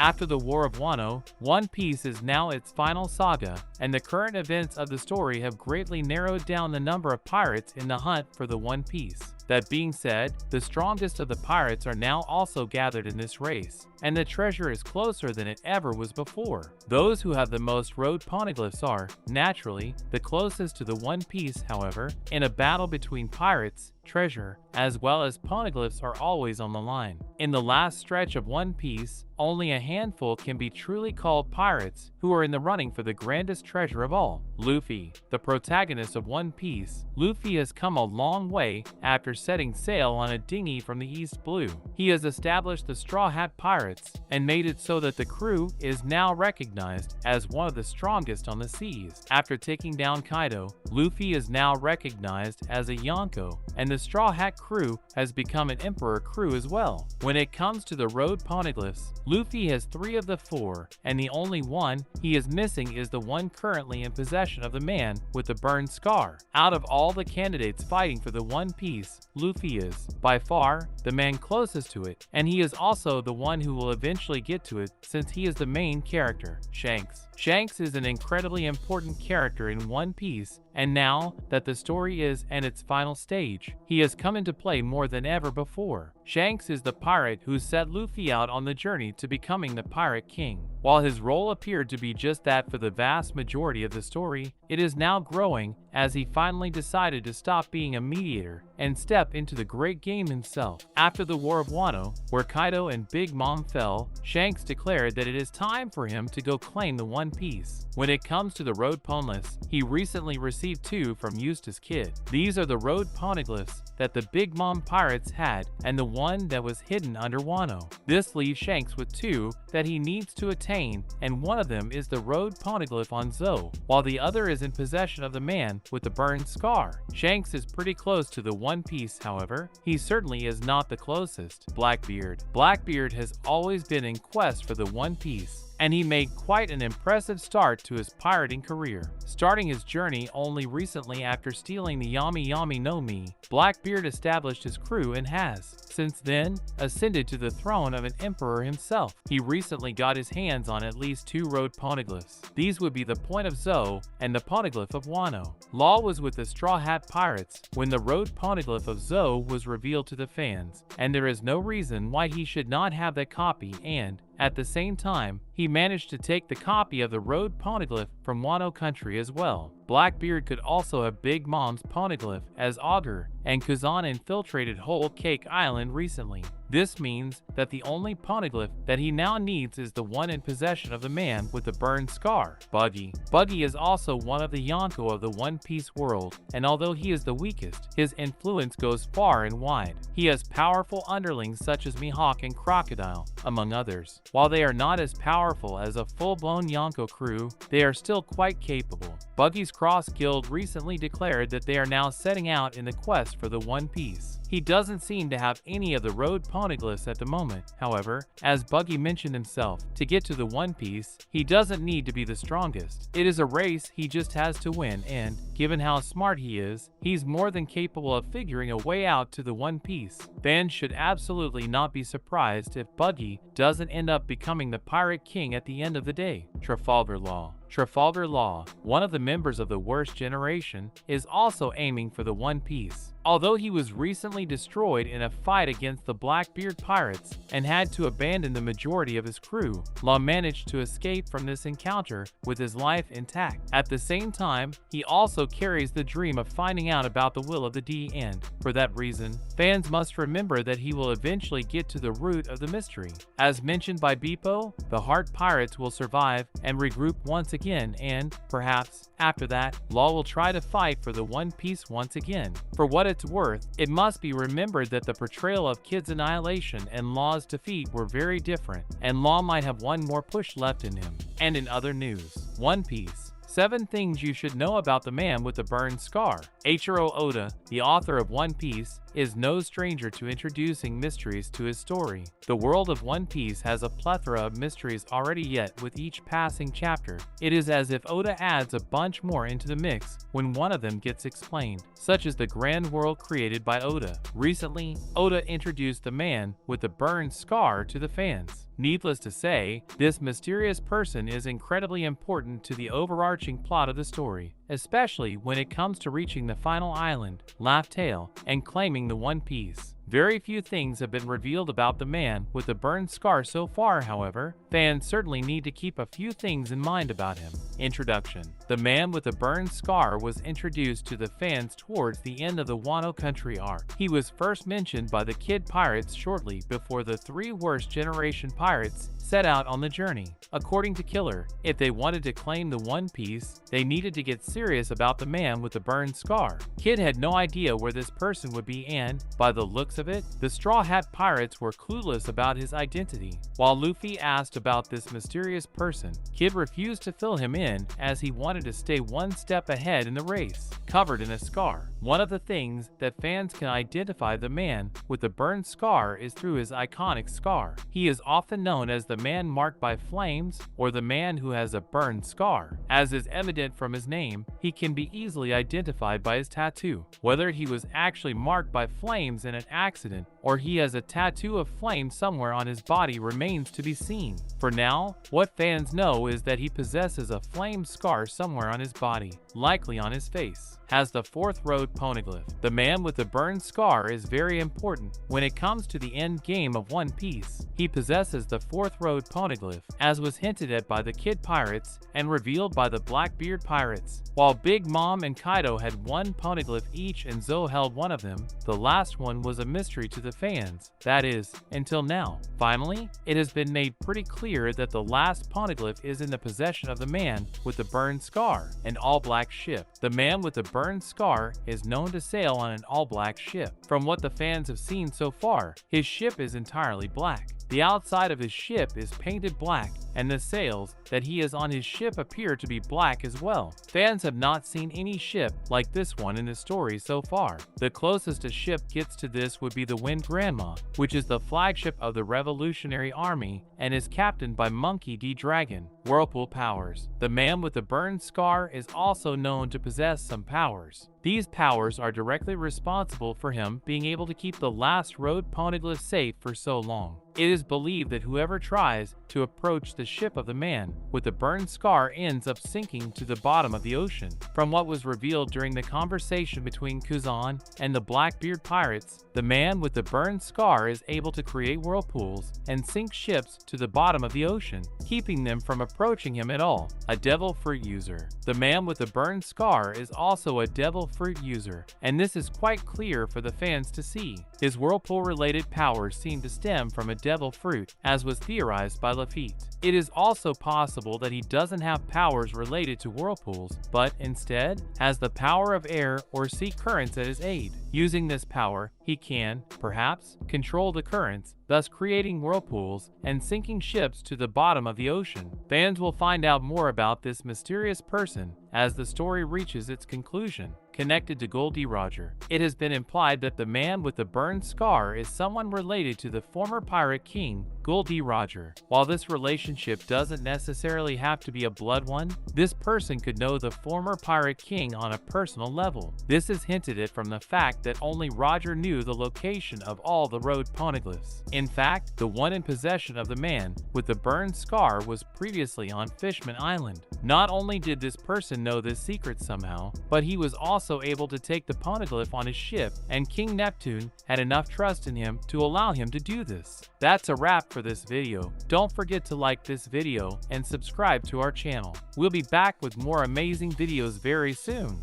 After the War of Wano, One Piece is now its final saga, and the current events of the story have greatly narrowed down the number of pirates in the hunt for the One Piece. That being said, the strongest of the pirates are now also gathered in this race, and the treasure is closer than it ever was before. Those who have the most road poneglyphs are, naturally, the closest to the One Piece. However, in a battle between pirates, treasure, as well as poneglyphs are always on the line. In the last stretch of One Piece, only a handful can be truly called pirates who are in the running for the grandest treasure of all. Luffy, the protagonist of One Piece. Luffy has come a long way after setting sail on a dinghy from the East Blue. He has established the Straw Hat Pirates and made it so that the crew is now recognized as one of the strongest on the seas. After taking down Kaido, Luffy is now recognized as a Yonko, and the Straw Hat crew has become an Emperor crew as well. When it comes to the road poneglyphs, Luffy has 3 of the 4, and the only one he is missing is the one currently in possession of the man with the burned scar. Out of all the candidates fighting for the One Piece, Luffy is, by far, the man closest to it, and he is also the one who will eventually get to it since he is the main character, Shanks. Shanks is an incredibly important character in One Piece, and now that the story is at its final stage, he has come into play more than ever before. Shanks is the pirate who set Luffy out on the journey to becoming the Pirate King. While his role appeared to be just that for the vast majority of the story, it is now growing as he finally decided to stop being a mediator and step into the great game himself. After the War of Wano, where Kaido and Big Mom fell, Shanks declared that it is time for him to go claim the One Piece. When it comes to the road poneglyphs, he recently received 2 from Eustace Kid. These are the road poneglyphs that the Big Mom pirates had and the one that was hidden under Wano. This leaves Shanks with 2 that he needs to attain, and one of them is the road poneglyph on Zoe, while the other is in possession of the man with the burned scar. Shanks is pretty close to the One Piece, however, he certainly is not the closest. Blackbeard. Blackbeard has always been in quest for the One Piece, and he made quite an impressive start to his pirating career. Starting his journey only recently after stealing the Yami Yami no Mi, Blackbeard established his crew and has, since then, ascended to the throne of an emperor himself. He recently got his hands on at least 2 road poneglyphs. These would be the Point of Zoe and the Poneglyph of Wano. Law was with the Straw Hat Pirates when the road poneglyph of Zoe was revealed to the fans, and there is no reason why he should not have that copy, and at the same time, he managed to take the copy of the road poneglyph from Wano country as well. Blackbeard could also have Big Mom's poneglyph as augur, and Kazan infiltrated Whole Cake Island recently. This means that the only poneglyph that he now needs is the one in possession of the man with the burned scar, Buggy. Buggy is also one of the Yonko of the One Piece world, and although he is the weakest, his influence goes far and wide. He has powerful underlings such as Mihawk and Crocodile, among others. While they are not as powerful as a full-blown Yonko crew, they are still quite capable. Buggy's Cross Guild recently declared that they are now setting out in the quest for the One Piece. He doesn't seem to have any of the road poneglyphs at the moment. However, as Buggy mentioned himself, to get to the One Piece, he doesn't need to be the strongest. It is a race he just has to win, and given how smart he is, he's more than capable of figuring a way out to the One Piece. Fans should absolutely not be surprised if Buggy doesn't end up becoming the Pirate King at the end of the day. Trafalgar Law. Trafalgar Law, one of the members of the Worst Generation, is also aiming for the One Piece. Although he was recently destroyed in a fight against the Blackbeard pirates and had to abandon the majority of his crew, Law managed to escape from this encounter with his life intact. At the same time, he also carries the dream of finding out about the will of the D, and, for that reason, fans must remember that he will eventually get to the root of the mystery. As mentioned by Beepo, the Heart Pirates will survive and regroup once again, and, perhaps, after that, Law will try to fight for the One Piece once again. For what it's worth, it must be remembered that the portrayal of Kid's annihilation and Law's defeat were very different, and Law might have one more push left in him. And in other news, One Piece. 7 things you should know about the man with the burned scar. Eiichiro Oda, the author of One Piece, is no stranger to introducing mysteries to his story. The world of One Piece has a plethora of mysteries already, yet with each passing chapter, it is as if Oda adds a bunch more into the mix when one of them gets explained, such as the grand world created by Oda. Recently, Oda introduced the man with the burned scar to the fans. Needless to say, this mysterious person is incredibly important to the overarching plot of the story, especially when it comes to reaching the final island, Laugh Tale, and claiming the One Piece. Very few things have been revealed about the man with the burned scar so far, however. Fans certainly need to keep a few things in mind about him. Introduction. The man with the burned scar was introduced to the fans towards the end of the Wano Country arc. He was first mentioned by the Kid Pirates shortly before the 3 worst generation pirates set out on the journey. According to Killer, if they wanted to claim the One Piece, they needed to get serious about the man with the burned scar. Kid had no idea where this person would be, and, by the looks of it, the Straw Hat Pirates were clueless about his identity. While Luffy asked about this mysterious person, Kid refused to fill him in as he wanted to stay one step ahead in the race. Covered in a scar. One of the things that fans can identify the man with the burned scar is through his iconic scar. He is often known as the man marked by flames or the man who has a burned scar. As is evident from his name, he can be easily identified by his tattoo. Whether he was actually marked by flames in an accident or he has a tattoo of flame somewhere on his body remains to be seen. For now, what fans know is that he possesses a flame scar somewhere on his body, likely on his face. Has the 4th road poneglyph. The man with the burned scar is very important when it comes to the end game of One Piece. He possesses the 4th road poneglyph, as was hinted at by the Kid Pirates and revealed by the Blackbeard Pirates. While Big Mom and Kaido had 1 poneglyph each and Zo held one of them, the last one was a mystery to the fans, that is, until now. Finally, it has been made pretty clear that the last poneglyph is in the possession of the man with the burned scar, an all-black ship. The man with the burned scar is known to sail on an all-black ship. From what the fans have seen so far, his ship is entirely black. The outside of his ship is painted black, and the sails that he is on his ship appear to be black as well. Fans have not seen any ship like this one in the story so far. The closest a ship gets to this would be the Wind Grandma, which is the flagship of the Revolutionary Army and is captained by Monkey D. Dragon. Whirlpool powers. The man with the burned scar is also known to possess some powers. These powers are directly responsible for him being able to keep the last road poneglyph safe for so long. It is believed that whoever tries to approach the ship of the man with the burned scar ends up sinking to the bottom of the ocean. From what was revealed during the conversation between Kuzan and the Blackbeard Pirates, the man with the burned scar is able to create whirlpools and sink ships to the bottom of the ocean, keeping them from approaching him at all. A devil fruit user. The man with the burned scar is also a devil fruit user, and this is quite clear for the fans to see. His whirlpool-related powers seem to stem from a devil fruit, as was theorized by Lafitte. It is also possible that he doesn't have powers related to whirlpools, but instead has the power of air or sea currents at his aid. Using this power, he can, perhaps, control the currents, thus creating whirlpools and sinking ships to the bottom of the ocean. Fans will find out more about this mysterious person as the story reaches its conclusion. Connected to Gol D. Roger. It has been implied that the man with the burned scar is someone related to the former pirate king, Gol D. Roger. While this relationship doesn't necessarily have to be a blood one, this person could know the former pirate king on a personal level. This is hinted at from the fact that only Roger knew the location of all the road poneglyphs. In fact, the one in possession of the man with the burned scar was previously on Fishman Island. Not only did this person know this secret somehow, but he was also able to take the poneglyph on his ship, and King Neptune had enough trust in him to allow him to do this. That's a wrap for this video. Don't forget to like this video and subscribe to our channel. We'll be back with more amazing videos very soon.